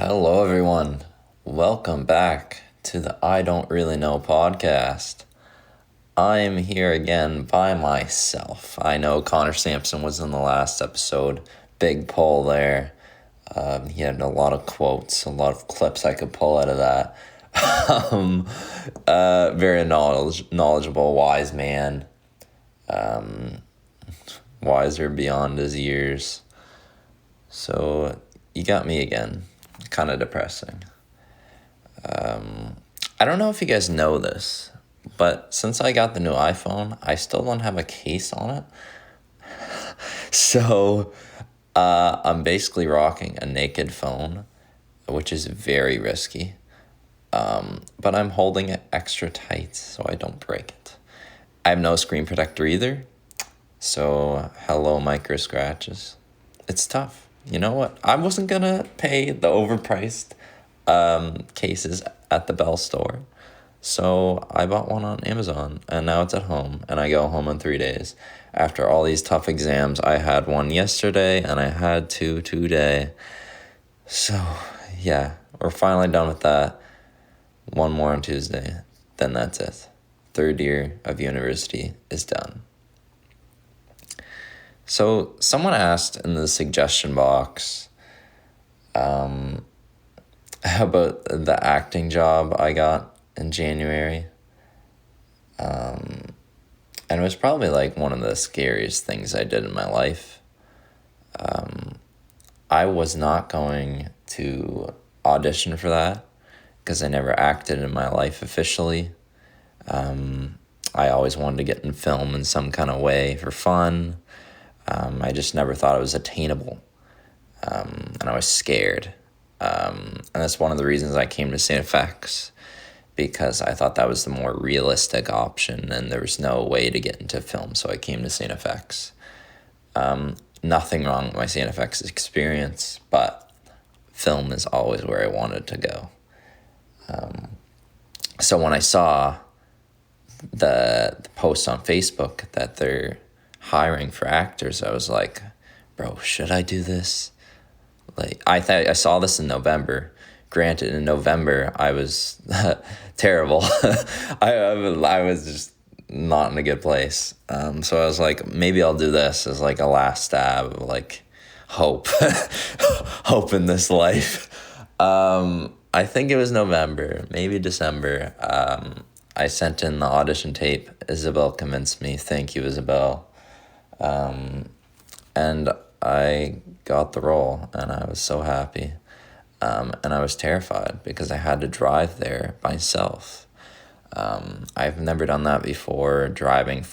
Hello, everyone. Welcome back to the I Don't Really Know podcast. I am here again by myself. I know Connor Sampson was in the last episode. Big pull there. He had a lot of quotes, a lot of clips I could pull out of that. Very knowledgeable, wise man. Wiser beyond his years. So you got me again. Kind of depressing. I don't know if you guys know this, but since I got the new iPhone, I still don't have a case on it. So I'm basically rocking a naked phone, which is very risky. But I'm holding it extra tight so I don't break it. I have no screen protector either. So hello micro scratches. It's tough. You know what? I wasn't gonna pay the overpriced cases at the Bell store. So I bought one on Amazon and now it's at home and I go home in 3 days. After all these tough exams, I had one yesterday and I had two today. So yeah, we're finally done with that. One more on Tuesday, then that's it. Third year of university is done. So someone asked in the suggestion box about the acting job I got in January. And it was probably like one of the scariest things I did in my life. I was not going to audition for that because I never acted in my life officially. I always wanted to get in film in some kind of way for fun. I just never thought it was attainable. And I was scared. And that's one of the reasons I came to St. FX, because I thought that was the more realistic option and there was no way to get into film, so I came to St. FX. Nothing wrong with my St. FX experience, but film is always where I wanted to go. So when I saw the post on Facebook that they're hiring for actors, I was like, bro, should I do this? Like, I saw this in November. Granted, in November, I was terrible. I was just not in a good place. So I was like, maybe I'll do this as like a last stab of like hope, hope in this life. I think it was November, maybe December. I sent in the audition tape. Isabel convinced me. Thank you, Isabel. And I got the role and I was so happy. And I was terrified because I had to drive there by myself. I've never done that before, driving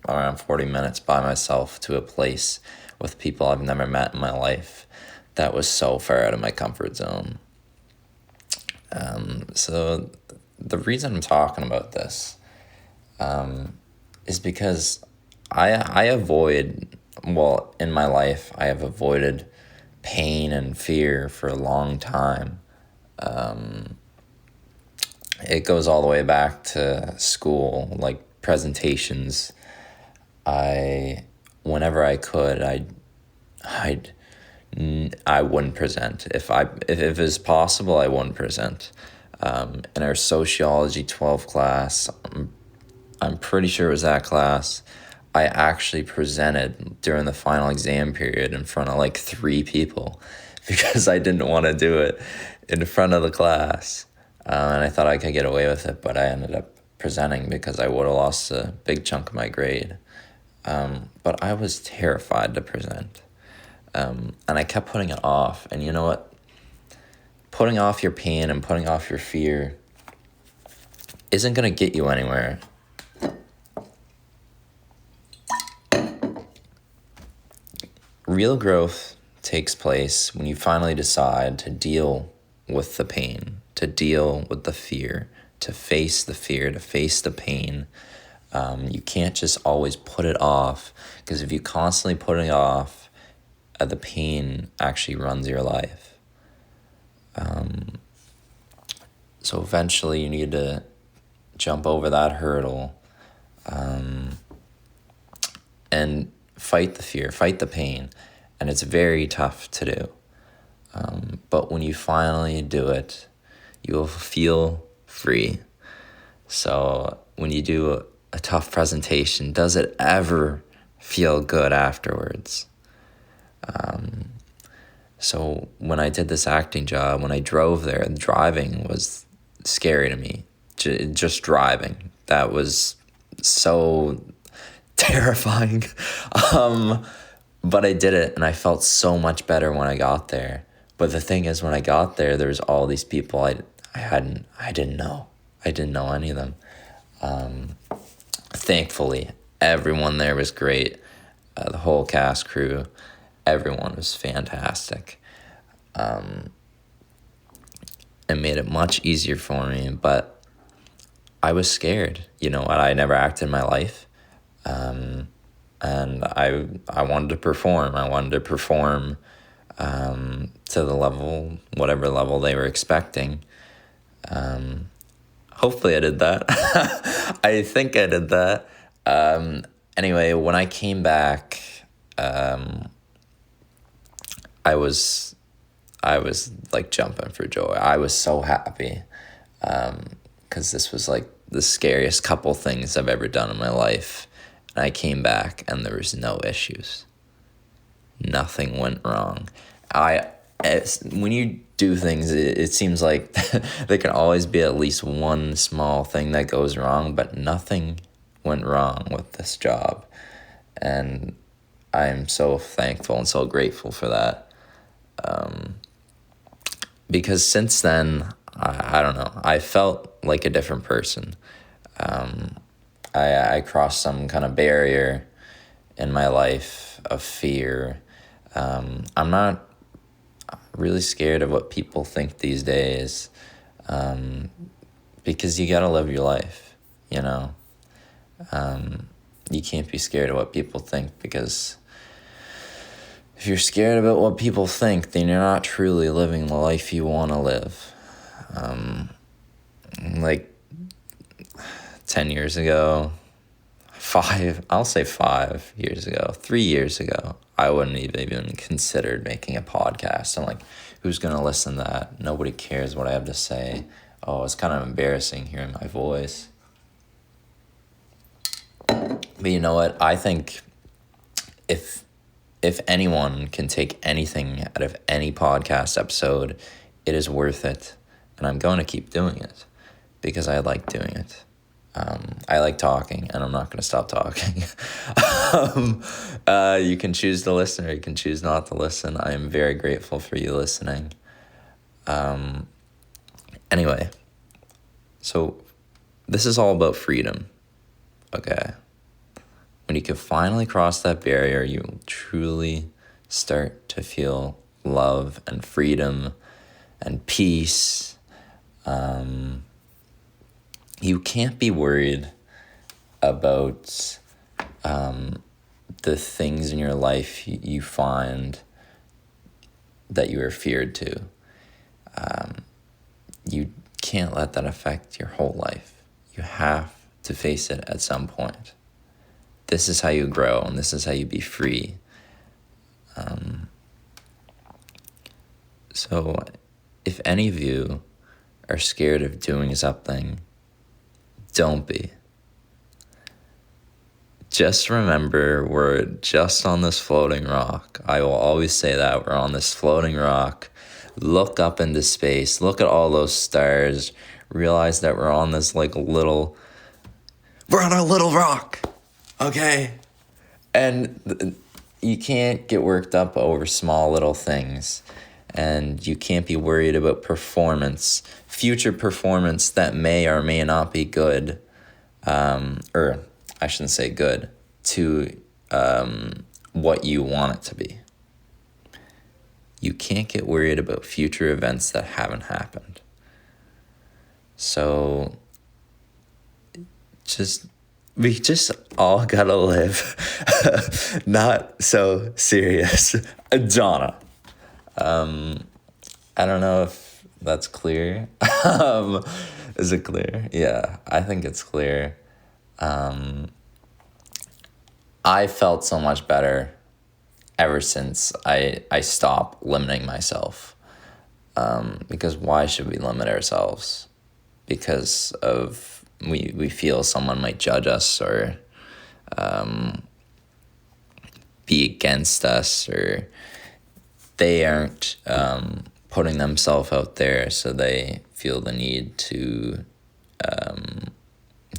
around 40 minutes by myself to a place with people I've never met in my life. That was so far out of my comfort zone. So the reason I'm talking about this is because I avoid, in my life, I have avoided pain and fear for a long time. It goes all the way back to school, like presentations. Whenever I could, I wouldn't present. If it was possible, I wouldn't present. In our sociology 12 class, I'm pretty sure it was that class, I actually presented during the final exam period in front of like 3 people because I didn't want to do it in front of the class. And I thought I could get away with it, but I ended up presenting because I would have lost a big chunk of my grade. But I was terrified to present. And I kept putting it off. And you know what? Putting off your pain and putting off your fear isn't going to get you anywhere. Real growth takes place when you finally decide to deal with the pain, to deal with the fear, to face the fear, to face the pain. You can't just always put it off, because if you constantly put it off, the pain actually runs your life. So eventually you need to jump over that hurdle and fight the fear, fight the pain. And it's very tough to do. But when you finally do it, you will feel free. So when you do a tough presentation, does it ever feel good afterwards? So when I did this acting job, when I drove there, driving was scary to me. Just driving, that was so terrifying. um, but I did it, and I felt so much better when I got there. But the thing is, when I got there, there was all these people I didn't know. I didn't know any of them. Thankfully, everyone there was great. The whole cast crew, everyone was fantastic. It made it much easier for me, but I was scared. You know what? I never acted in my life. And I wanted to perform. I wanted to perform to the level, whatever level they were expecting. Hopefully I did that. I think I did that. Anyway, when I came back, I was like jumping for joy. I was so happy because this was like the scariest couple things I've ever done in my life. And I came back and there was no issues. Nothing went wrong. When you do things, it seems like there can always be at least one small thing that goes wrong, but nothing went wrong with this job. And I'm so thankful and so grateful for that. Because since then, I don't know, I felt like a different person. I crossed some kind of barrier in my life of fear. I'm not really scared of what people think these days, because you gotta live your life, you know. You can't be scared of what people think, because if you're scared about what people think, then you're not truly living the life you want to live. Like 10 years ago, 5 years ago, 3 years ago, I wouldn't have even considered making a podcast. I'm like, who's going to listen to that? Nobody cares what I have to say. Oh, it's kind of embarrassing hearing my voice. But you know what? I think if anyone can take anything out of any podcast episode, it is worth it. And I'm going to keep doing it because I like doing it. I like talking, and I'm not going to stop talking. You can choose to listen or you can choose not to listen. I am very grateful for you listening. Anyway, so this is all about freedom, okay? When you can finally cross that barrier, you will truly start to feel love and freedom and peace. You can't be worried about the things in your life you find that you are feared to. You can't let that affect your whole life. You have to face it at some point. This is how you grow, and this is how you be free. So if any of you are scared of doing something, don't be. Just remember, we're just on this floating rock. I will always say that. We're on this floating rock. Look up into space. Look at all those stars. Realize that we're on this we're on a little rock. Okay? And you can't get worked up over small little things. And you can't be worried about future performance that may or may not be good. Or I shouldn't say good, to what you want it to be. You can't get worried about future events that haven't happened. So we just all gotta live. Not so serious. Donna. I don't know if that's clear. Is it clear? Yeah, I think it's clear. I felt so much better ever since I stopped limiting myself. Because why should we limit ourselves? Because of we feel someone might judge us or be against us, or they aren't putting themselves out there, so they feel the need to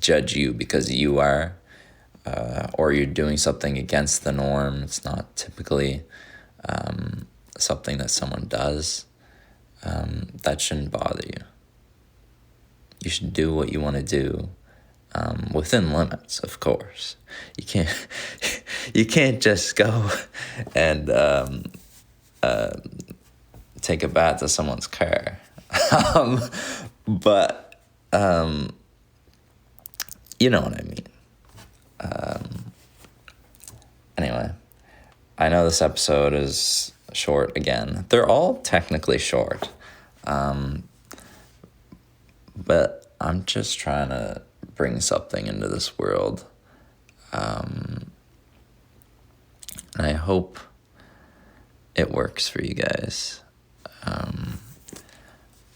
judge you because you are, or you're doing something against the norm. It's not typically something that someone does. That shouldn't bother you. You should do what you want to do, within limits, of course. You can't just go and take a bat to someone's car. But you know what I mean. Anyway, I know this episode is short again. They're all technically short. But I'm just trying to bring something into this world. And I hope it works for you guys.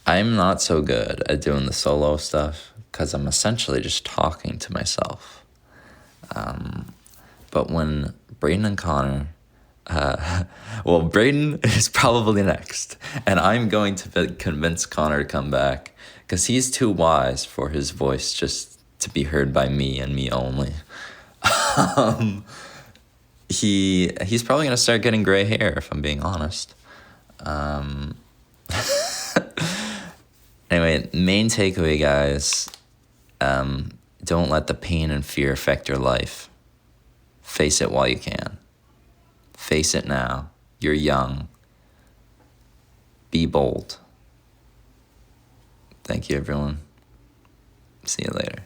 I'm not so good at doing the solo stuff because I'm essentially just talking to myself. But when Braden and Connor, well, Braden is probably next, and I'm going to convince Connor to come back because he's too wise for his voice just to be heard by me and me only. He's probably gonna start getting gray hair, if I'm being honest. Anyway, main takeaway, guys. Don't let the pain and fear affect your life. Face it while you can. Face it now. You're young. Be bold. Thank you, everyone. See you later.